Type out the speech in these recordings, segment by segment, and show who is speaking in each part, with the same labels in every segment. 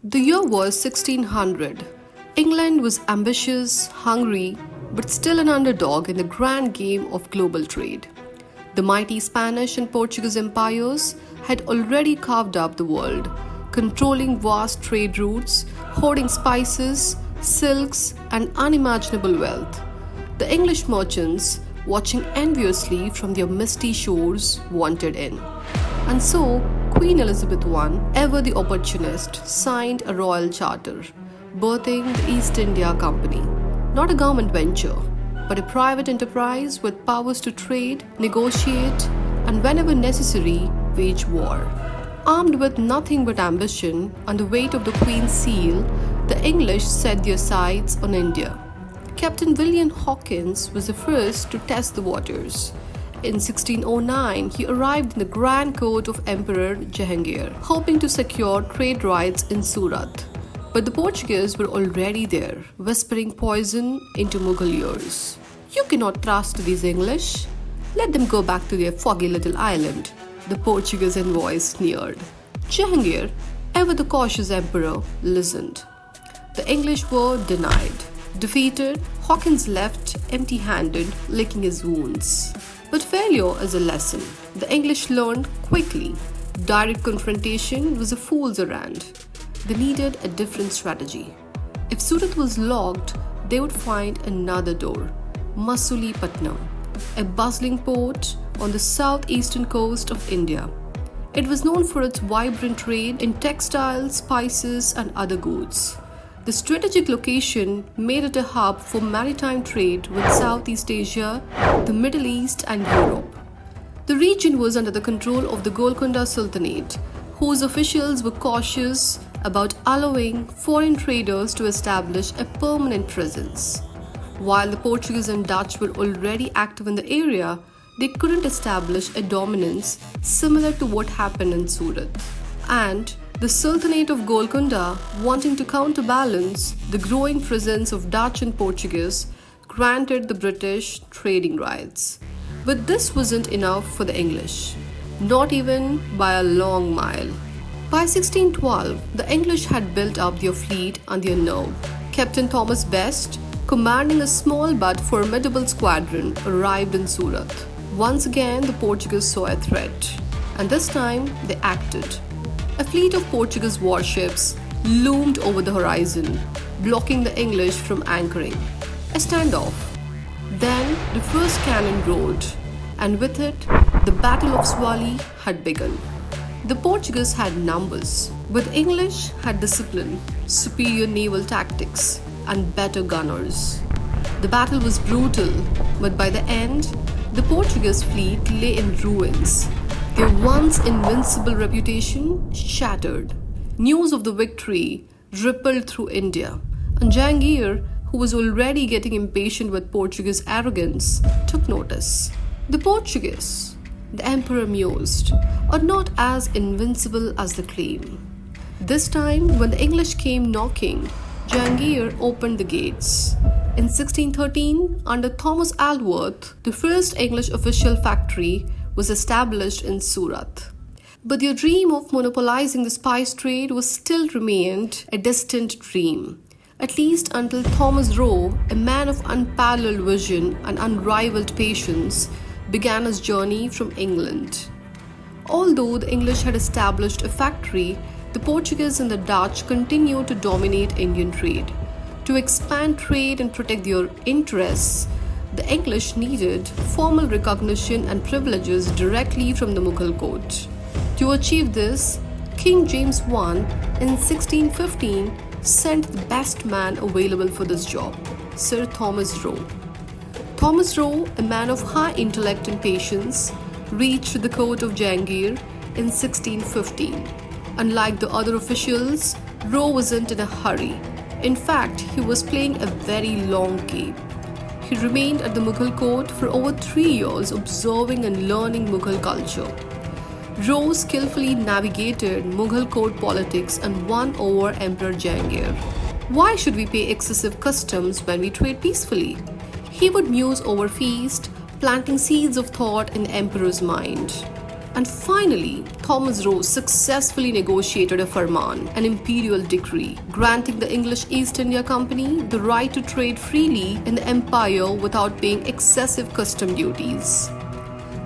Speaker 1: The year was 1600. England was ambitious, hungry, but still an underdog in the grand game of global trade. The mighty Spanish and Portuguese empires had already carved up the world, controlling vast trade routes, hoarding spices, silks, and unimaginable wealth. The English merchants, watching enviously from their misty shores, wanted in. And so, Queen Elizabeth I, ever the opportunist, signed a royal charter, birthing the East India Company. Not a government venture, but a private enterprise with powers to trade, negotiate, and whenever necessary, wage war. Armed with nothing but ambition and the weight of the Queen's seal, the English set their sights on India. Captain William Hawkins was the first to test the waters. In 1609, he arrived in the Grand Court of Emperor Jahangir, hoping to secure trade rights in Surat. But the Portuguese were already there, whispering poison into Mughal ears. "You cannot trust these English. Let them go back to their foggy little island," the Portuguese envoy sneered. Jahangir, ever the cautious emperor, listened. The English were denied. Defeated, Hawkins left empty-handed, licking his wounds. But failure is a lesson. The English learned quickly. Direct confrontation was a fool's errand. They needed a different strategy. If Surat was locked, they would find another door, Masulipatam, a bustling port on the southeastern coast of India. It was known for its vibrant trade in textiles, spices, and other goods. The strategic location made it a hub for maritime trade with Southeast Asia, the Middle East, and Europe. The region was under the control of the Golconda Sultanate, whose officials were cautious about allowing foreign traders to establish a permanent presence. While the Portuguese and Dutch were already active in the area, they couldn't establish a dominance similar to what happened in Surat. And the Sultanate of Golconda, wanting to counterbalance the growing presence of Dutch and Portuguese, granted the British trading rights. But this wasn't enough for the English, not even by a long mile. By 1612, the English had built up their fleet and their nerve. Captain Thomas Best, commanding a small but formidable squadron, arrived in Surat. Once again, the Portuguese saw a threat, and this time they acted. A fleet of Portuguese warships loomed over the horizon, blocking the English from anchoring. A standoff. Then the first cannon roared, and with it, the Battle of Swally had begun. The Portuguese had numbers, but the English had discipline, superior naval tactics, and better gunners. The battle was brutal, but by the end, the Portuguese fleet lay in ruins. Their once invincible reputation shattered. News of the victory rippled through India, and Jahangir, who was already getting impatient with Portuguese arrogance, took notice. The Portuguese, the emperor mused, are not as invincible as they claim. This time, when the English came knocking, Jahangir opened the gates. In 1613, under Thomas Aldworth, the first English official factory was established in Surat. But their dream of monopolizing the spice trade was still remained a distant dream, at least until Thomas Roe, a man of unparalleled vision and unrivaled patience, began his journey from England. Although the English had established a factory, the Portuguese and the Dutch continued to dominate Indian trade. To expand trade and protect their interests, the English needed formal recognition and privileges directly from the Mughal court. To achieve this, King James I in 1615 sent the best man available for this job, Sir Thomas Roe. Thomas Roe, a man of high intellect and patience, reached the court of Jahangir in 1615. Unlike the other officials, Roe wasn't in a hurry. In fact, he was playing a very long game. He remained at the Mughal court for over 3 years, observing and learning Mughal culture. Roe skillfully navigated Mughal court politics and won over Emperor Jahangir. Why should we pay excessive customs when we trade peacefully? He would muse over feast, planting seeds of thought in the emperor's mind. And finally, Thomas Roe successfully negotiated a Farman, an imperial decree, granting the English East India Company the right to trade freely in the empire without paying excessive custom duties.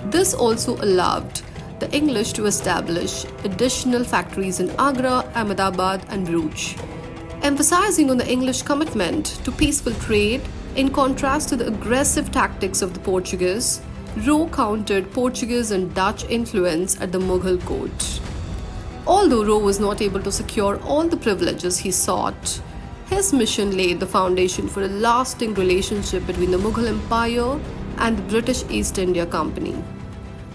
Speaker 1: This also allowed the English to establish additional factories in Agra, Ahmedabad, and Bruges. Emphasizing on the English commitment to peaceful trade, in contrast to the aggressive tactics of the Portuguese, Roe countered Portuguese and Dutch influence at the Mughal court. Although Roe was not able to secure all the privileges he sought, his mission laid the foundation for a lasting relationship between the Mughal Empire and the British East India Company.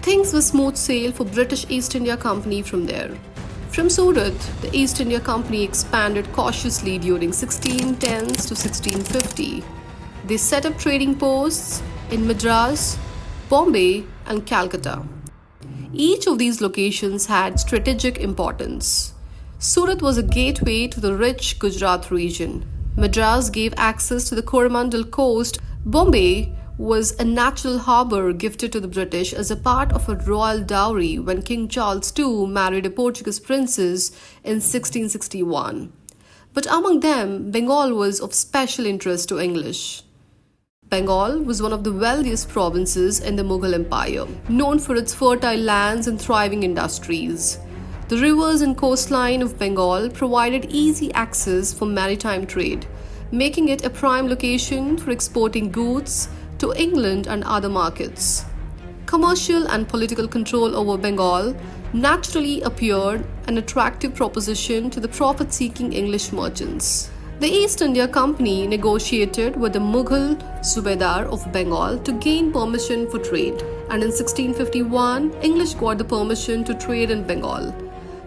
Speaker 1: Things were smooth sail for British East India Company from there. From Surat, the East India Company expanded cautiously during 1610s to 1650. They set up trading posts in Madras, Bombay, and Calcutta. Each of these locations had strategic importance. Surat was a gateway to the rich Gujarat region. Madras gave access to the Coromandel coast. Bombay was a natural harbour gifted to the British as a part of a royal dowry when King Charles II married a Portuguese princess in 1661. But among them, Bengal was of special interest to English. Bengal was one of the wealthiest provinces in the Mughal Empire, known for its fertile lands and thriving industries. The rivers and coastline of Bengal provided easy access for maritime trade, making it a prime location for exporting goods to England and other markets. Commercial and political control over Bengal naturally appeared an attractive proposition to the profit-seeking English merchants. The East India Company negotiated with the Mughal Subedar of Bengal to gain permission for trade, and in 1651, English got the permission to trade in Bengal.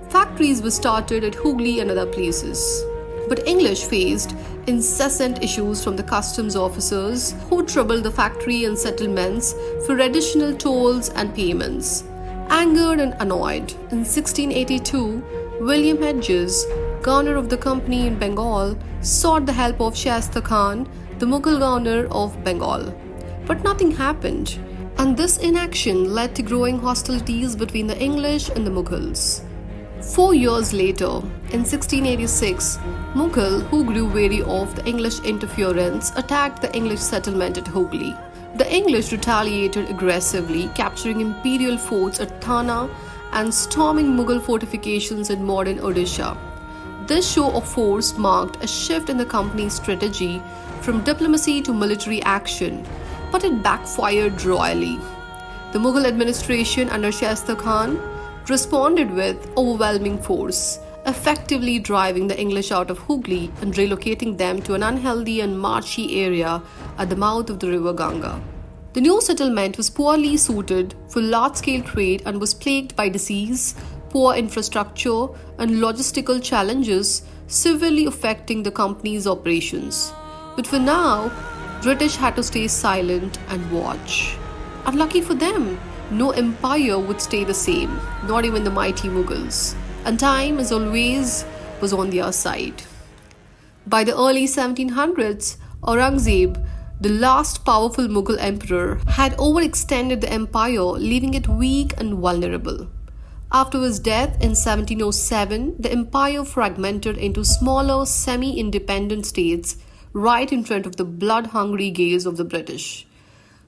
Speaker 1: Factories were started at Hooghly and other places. But English faced incessant issues from the customs officers who troubled the factory and settlements for additional tolls and payments. Angered and annoyed, in 1682, William Hedges, governor of the company in Bengal, sought the help of Shaista Khan, the Mughal governor of Bengal. But nothing happened, and this inaction led to growing hostilities between the English and the Mughals. 4 years later, in 1686, Mughal, who grew weary of the English interference, attacked the English settlement at Hooghly. The English retaliated aggressively, capturing imperial forts at Thana and storming Mughal fortifications in modern Odisha. This show of force marked a shift in the company's strategy from diplomacy to military action, but it backfired royally. The Mughal administration under Shaista Khan responded with overwhelming force, effectively driving the English out of Hooghly and relocating them to an unhealthy and marshy area at the mouth of the river Ganga. The new settlement was poorly suited for large-scale trade and was plagued by disease, poor infrastructure, and logistical challenges severely affecting the company's operations. But for now, British had to stay silent and watch. Unlucky for them, no empire would stay the same, not even the mighty Mughals, and time, as always, was on their side. By the early 1700s, Aurangzeb, the last powerful Mughal emperor, had overextended the empire, leaving it weak and vulnerable. After his death in 1707, the empire fragmented into smaller, semi-independent states right in front of the blood-hungry gaze of the British.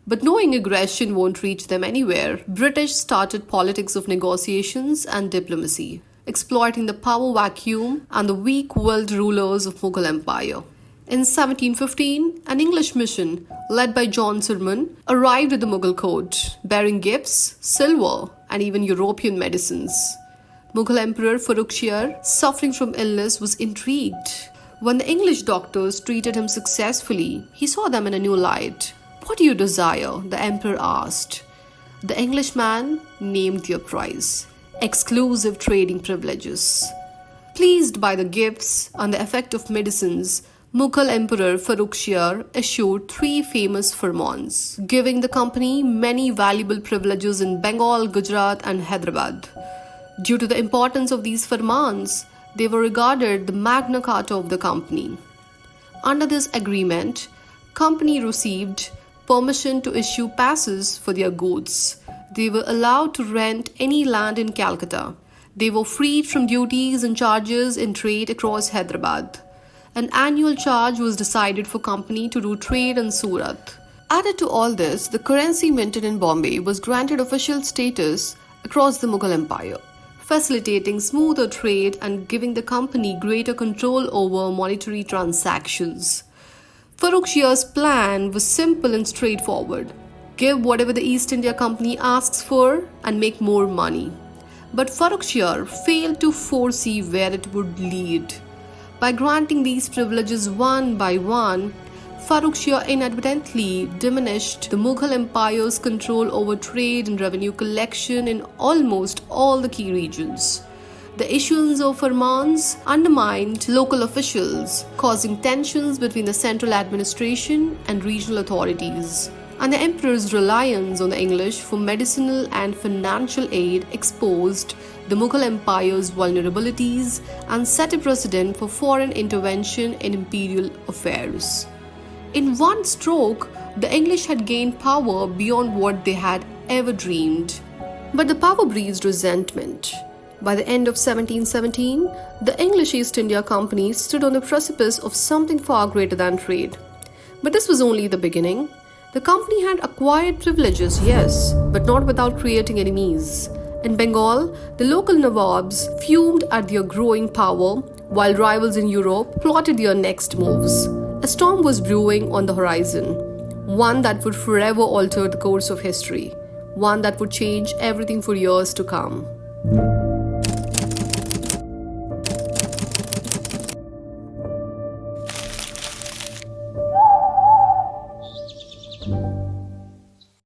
Speaker 1: But knowing aggression won't reach them anywhere, British started politics of negotiations and diplomacy, exploiting the power vacuum and the weak-willed rulers of Mughal Empire. In 1715, an English mission, led by John Surman, arrived at the Mughal court, bearing gifts, silver, and even European medicines. Mughal Emperor Farrukhsiyar, suffering from illness, was intrigued. When the English doctors treated him successfully, he saw them in a new light. "What do you desire?" the emperor asked. The Englishman named their price: exclusive trading privileges. Pleased by the gifts and the effect of medicines, Mughal Emperor Farrukhsiyar issued 3 famous Farmans, giving the company many valuable privileges in Bengal, Gujarat, and Hyderabad. Due to the importance of these Farmans, they were regarded the Magna Carta of the company. Under this agreement, company received permission to issue passes for their goods. They were allowed to rent any land in Calcutta. They were freed from duties and charges in trade across Hyderabad. An annual charge was decided for company to do trade in Surat. Added to all this, the currency minted in Bombay was granted official status across the Mughal Empire, facilitating smoother trade and giving the company greater control over monetary transactions. Farrukh Shiah's plan was simple and straightforward. Give whatever the East India Company asks for and make more money. But Farrukh Shah failed to foresee where it would lead. By granting these privileges one by one, Farrukh Shah inadvertently diminished the Mughal Empire's control over trade and revenue collection in almost all the key regions. The issuance of Farmans undermined local officials, causing tensions between the central administration and regional authorities. And the emperor's reliance on the English for medicinal and financial aid exposed the Mughal Empire's vulnerabilities and set a precedent for foreign intervention in imperial affairs. In one stroke, the English had gained power beyond what they had ever dreamed. But the power breeds resentment. By the end of 1717, the English East India Company stood on the precipice of something far greater than trade. But this was only the beginning. The company had acquired privileges, yes, but not without creating enemies. In Bengal, the local Nawabs fumed at their growing power, while rivals in Europe plotted their next moves. A storm was brewing on the horizon, one that would forever alter the course of history, one that would change everything for years to come.